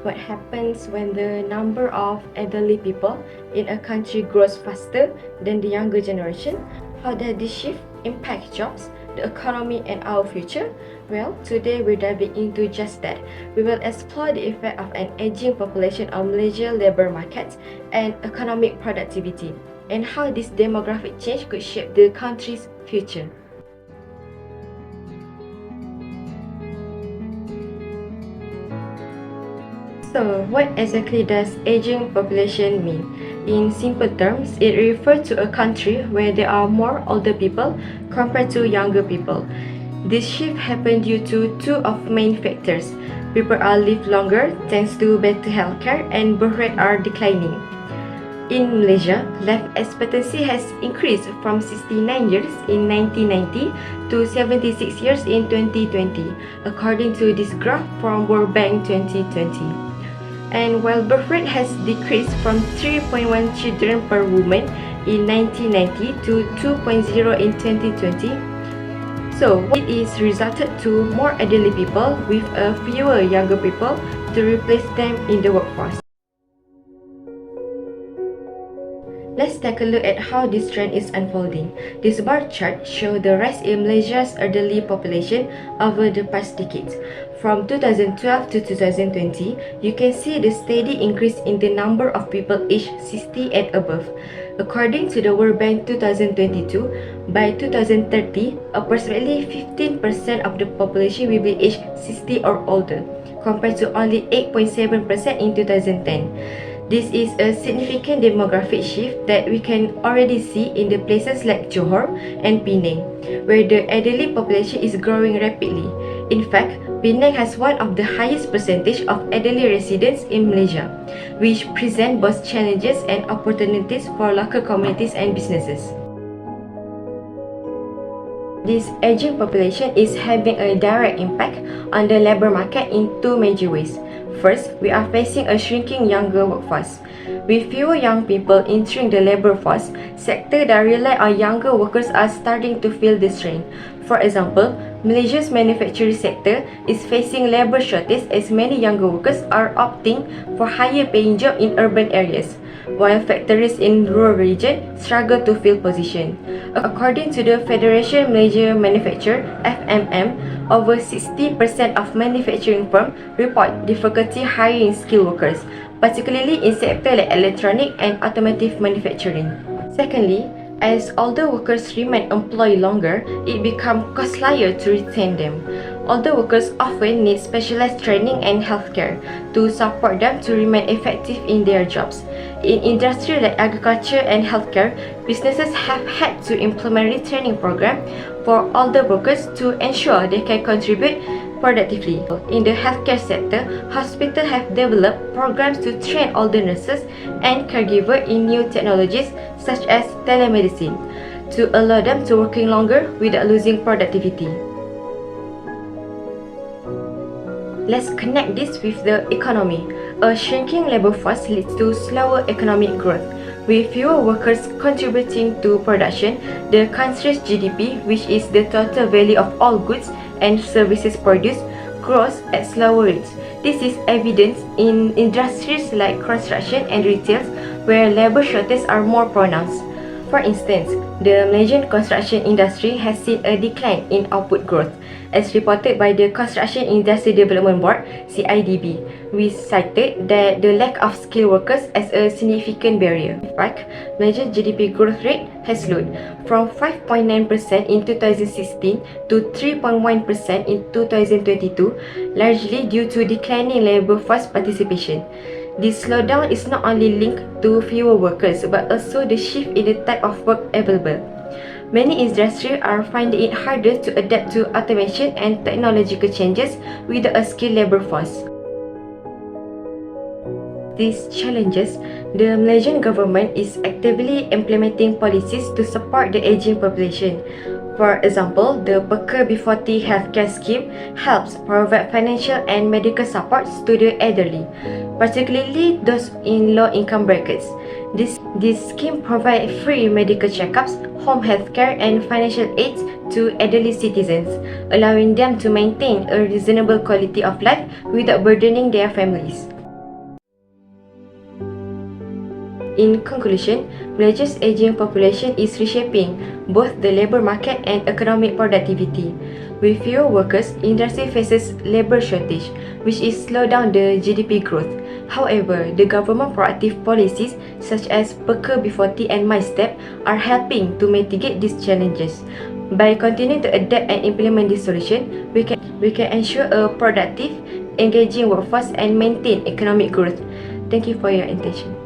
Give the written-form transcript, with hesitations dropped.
what happens when the number of elderly people in a country grows faster than the younger generation. How does this shift impact jobs, the economy, and our future? Well, today we're diving into just that. We will explore the effect of an aging population on Malaysia's labor market and economic productivity, and how this demographic change could shape the country's future. So, what exactly does aging population mean? In simple terms, it refers to a country where there are more older people compared to younger people. This shift happened due to two of main factors. People are live longer thanks to better healthcare, and birth rates are declining. In Malaysia, life expectancy has increased from 69 years in 1990 to 76 years in 2020, according to this graph from World Bank 2020. And while birth rate has decreased from 3.1 children per woman in 1990 to 2.0 in 2020, so it is resulted to more elderly people with fewer younger people to replace them in the workforce. Let's take a look at how this trend is unfolding. This bar chart shows the rise in Malaysia's elderly population over the past decades. From 2012 to 2020, you can see the steady increase in the number of people aged 60 and above. According to the World Bank 2022, by 2030, approximately 15% of the population will be aged 60 or older, compared to only 8.7% in 2010. This is a significant demographic shift that we can already see in the places like Johor and Penang, where the elderly population is growing rapidly. In fact, Penang has one of the highest percentage of elderly residents in Malaysia, which present both challenges and opportunities for local communities and businesses. This aging population is having a direct impact on the labor market in two major ways. First, we are facing a shrinking younger workforce. With fewer young people entering the labor force, sectors that rely on younger workers are starting to feel the strain. For example, Malaysia's manufacturing sector is facing labor shortage as many younger workers are opting for higher paying jobs in urban areas, while factories in rural regions struggle to fill positions. According to the Federation Malaysia Manufacture (FMM), over 60% of manufacturing firms report difficulty hiring skilled workers, particularly in sectors like electronic and automotive manufacturing. Secondly, as older workers remain employed longer, it becomes costlier to retain them. Older workers often need specialized training and healthcare to support them to remain effective in their jobs. In industries like agriculture and healthcare, businesses have had to implement retraining programs for older workers to ensure they can contribute productively. In the healthcare sector, hospitals have developed programs to train older nurses and caregivers in new technologies such as telemedicine to allow them to working longer without losing productivity. Let's connect this with the economy. A shrinking labor force leads to slower economic growth. With fewer workers contributing to production, the country's GDP, which is the total value of all goods and services produced, grows at slower rates. This is evident in industries like construction and retail, where labor shortages are more pronounced. For instance, the Malaysian construction industry has seen a decline in output growth, as reported by the Construction Industry Development Board (CIDB), which cited that the lack of skilled workers as a significant barrier. In fact, Malaysia's GDP growth rate has slowed from 5.9% in 2016 to 3.1% in 2022, largely due to declining labor force participation. This slowdown is not only linked to fewer workers but also the shift in the type of work available. Many industries are finding it harder to adapt to automation and technological changes without a skilled labor force. These challenges, the Malaysian government is actively implementing policies to support the aging population. For example, the Peker Before Tea healthcare scheme helps provide financial and medical supports to the elderly, particularly those in low-income brackets. This scheme provides free medical checkups, home healthcare, and financial aids to elderly citizens, allowing them to maintain a reasonable quality of life without burdening their families. In conclusion, Malaysia's aging population is reshaping both the labour market and economic productivity. With fewer workers, industry faces labour shortage, which is slow down the GDP growth. However, the government proactive policies such as Peka Before Tea and My Step are helping to mitigate these challenges. By continuing to adapt and implement this solution, we can ensure a productive, engaging workforce and maintain economic growth. Thank you for your attention.